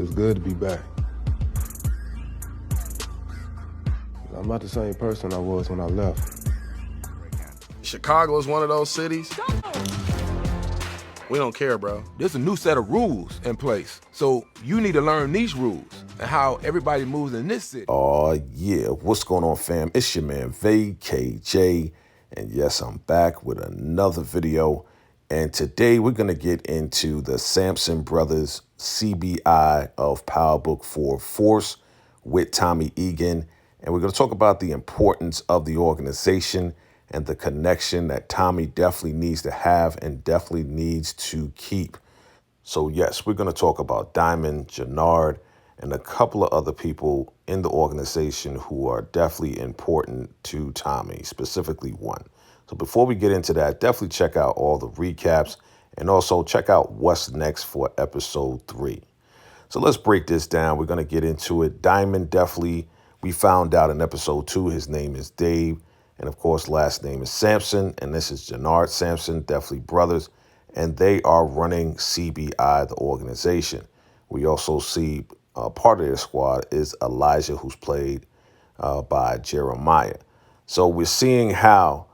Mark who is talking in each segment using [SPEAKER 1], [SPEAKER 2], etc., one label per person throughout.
[SPEAKER 1] Feels good to be back. I'm not the same person I was when I left.
[SPEAKER 2] Chicago is one of those cities. We don't care, bro.
[SPEAKER 3] There's a new set of rules in place. So you need to learn these rules and how everybody moves in this city.
[SPEAKER 4] Oh, yeah. What's going on, fam? It's your man, VACAY-J. And yes, I'm back with another video. And today we're going to get into the Sampson brothers CBI of Power Book 4 Force with Tommy Egan. And we're going to talk about the importance of the organization and the connection that Tommy definitely needs to have and definitely needs to keep. So yes, we're going to talk about Diamond, Jannard, and a couple of other people in the organization who are definitely important to Tommy, specifically one. So before we get into that, definitely check out all the recaps and also check out what's next for episode 3. So let's break this down. We're going to get into it. Diamond, definitely, we found out in episode 2, his name is Dave. And of course, last name is Sampson. And this is Jannard Sampson, definitely brothers. And they are running CBI, the organization. We also see part of their squad is Elijah, who's played by Jeremiah. So we're seeing how,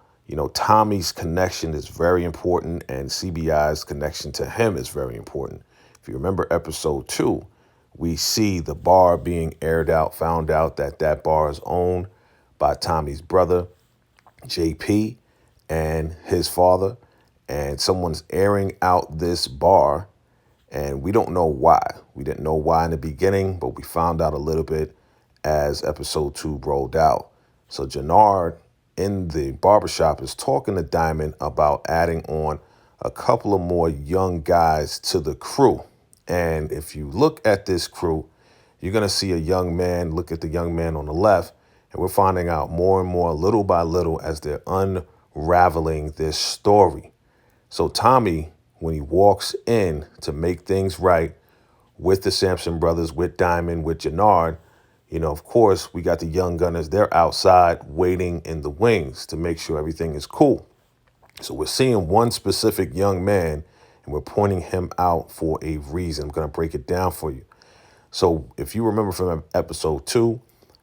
[SPEAKER 4] Tommy's connection is very important and CBI's connection to him is very important. If you remember episode 2, we see the bar being aired out, found out that that bar is owned by Tommy's brother, JP, and his father, and someone's airing out this bar, and we don't know why. We didn't know why in the beginning, but we found out a little bit as episode 2 rolled out. So Jannard in the barbershop is talking to Diamond about adding on a couple of more young guys to the crew. And if you look at this crew, you're going to see a young man. Look at the young man on the left. And we're finding out more and more, little by little, as they're unraveling this story. So Tommy, when he walks in to make things right with the Sampson brothers, with Diamond, with Jannard, of course, we got the young gunners. They're outside waiting in the wings to make sure everything is cool. So we're seeing one specific young man, and we're pointing him out for a reason. I'm going to break it down for you. So if you remember from episode 2,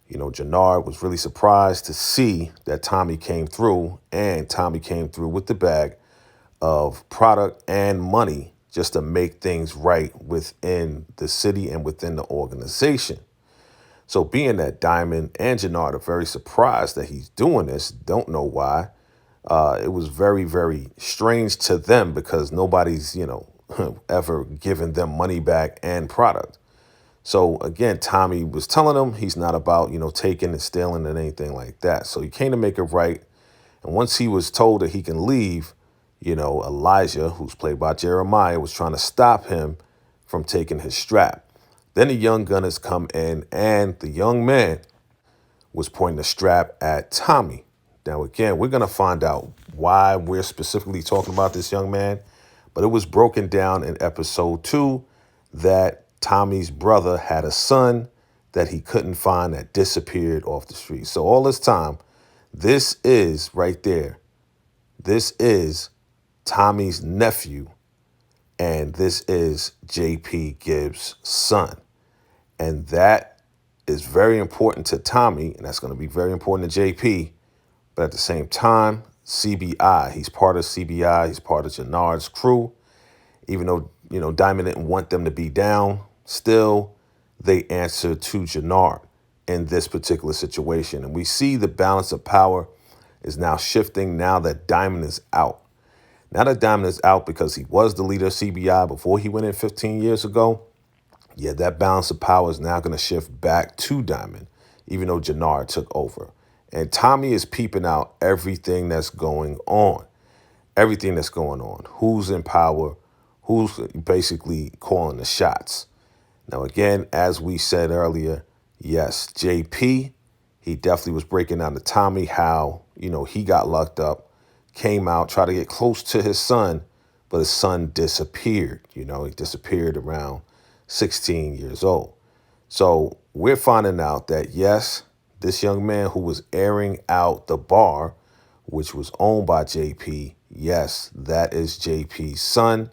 [SPEAKER 4] Jannard was really surprised to see that Tommy came through, and Tommy came through with the bag of product and money just to make things right within the city and within the organization. So being that Diamond and Jannard are very surprised that he's doing this, don't know why, it was very, very strange to them because nobody's, ever given them money back and product. So again, Tommy was telling him he's not about, taking and stealing and anything like that. So he came to make it right. And once he was told that he can leave, Elijah, who's played by Jeremiah, was trying to stop him from taking his strap. Then the young gunners come in, and the young man was pointing the strap at Tommy. Now, again, we're going to find out why we're specifically talking about this young man. But it was broken down in episode 2 that Tommy's brother had a son that he couldn't find that disappeared off the street. So all this time, this is right there. This is Tommy's nephew, and this is JP Gibbs' son. And that is very important to Tommy, and that's going to be very important to JP. But at the same time, CBI, he's part of CBI, he's part of Jannard's crew. Even though, Diamond didn't want them to be down, still, they answer to Jannard in this particular situation. And we see the balance of power is now shifting now that Diamond is out. Now that Diamond is out because he was the leader of CBI before he went in 15 years ago, yeah, that balance of power is now going to shift back to Diamond, even though Jannard took over. And Tommy is peeping out everything that's going on. Everything that's going on. Who's in power? Who's basically calling the shots? Now, again, as we said earlier, yes, JP, he definitely was breaking down to Tommy how, he got locked up, came out, tried to get close to his son, but his son disappeared. He disappeared around 16 years old. So we're finding out that, yes, this young man who was airing out the bar, which was owned by JP, yes, that is JP's son,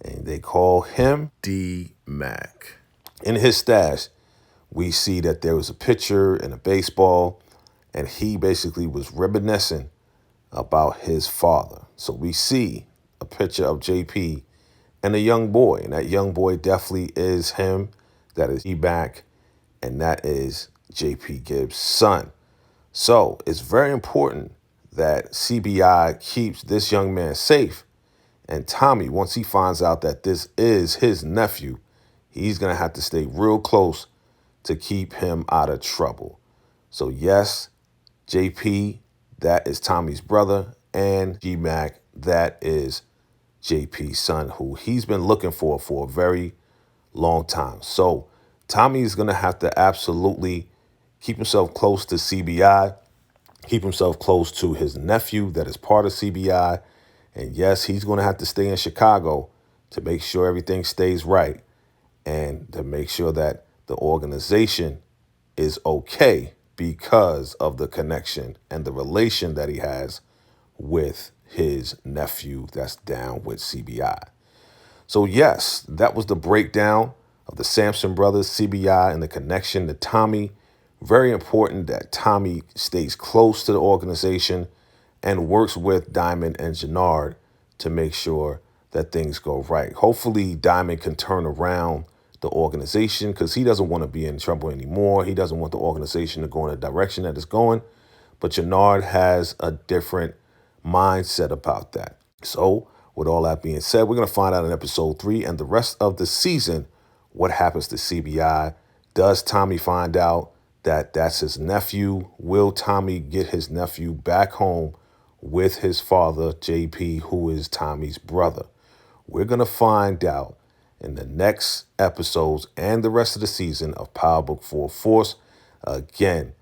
[SPEAKER 4] and they call him D-Mac. In his stash, we see that there was a pitcher and a baseball, and he basically was reminiscing about his father. So we see a picture of JP and a young boy, and that young boy definitely is him. That is E-Back, and that is JP Gibbs' son. So it's very important that CBI keeps this young man safe. And Tommy, once he finds out that this is his nephew, he's going to have to stay real close to keep him out of trouble. So yes, JP, that is Tommy's brother, and G-Mac, that is JP's son, who he's been looking for a very long time. So Tommy is going to have to absolutely keep himself close to CBI, keep himself close to his nephew that is part of CBI. And yes, he's going to have to stay in Chicago to make sure everything stays right and to make sure that the organization is okay because of the connection and the relation that he has with his nephew that's down with CBI. So yes, that was the breakdown of the Sampson brothers, CBI, and the connection to Tommy. Very important that Tommy stays close to the organization and works with Diamond and Jannard to make sure that things go right. Hopefully Diamond can turn around the organization because he doesn't want to be in trouble anymore. He doesn't want the organization to go in the direction that it's going. But Jannard has a different mindset about that. So with all that being said, we're going to find out in episode 3 and the rest of the season what happens to CBI. Does Tommy find out that that's his nephew? Will Tommy get his nephew back home with his father, JP, who is Tommy's brother? We're going to find out in the next episodes and the rest of the season of Power Book 4 Force. Again,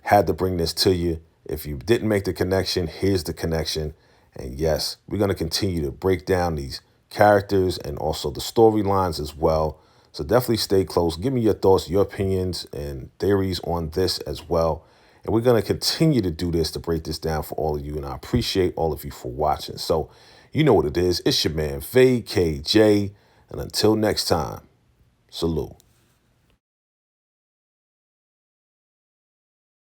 [SPEAKER 4] had to bring this to you. If you didn't make the connection, here's the connection. And yes, we're going to continue to break down these characters and also the storylines as well. So definitely stay close. Give me your thoughts, your opinions, and theories on this as well. And we're going to continue to do this to break this down for all of you. And I appreciate all of you for watching. So you know what it is. It's your man, VACAY-J. And until next time, salute.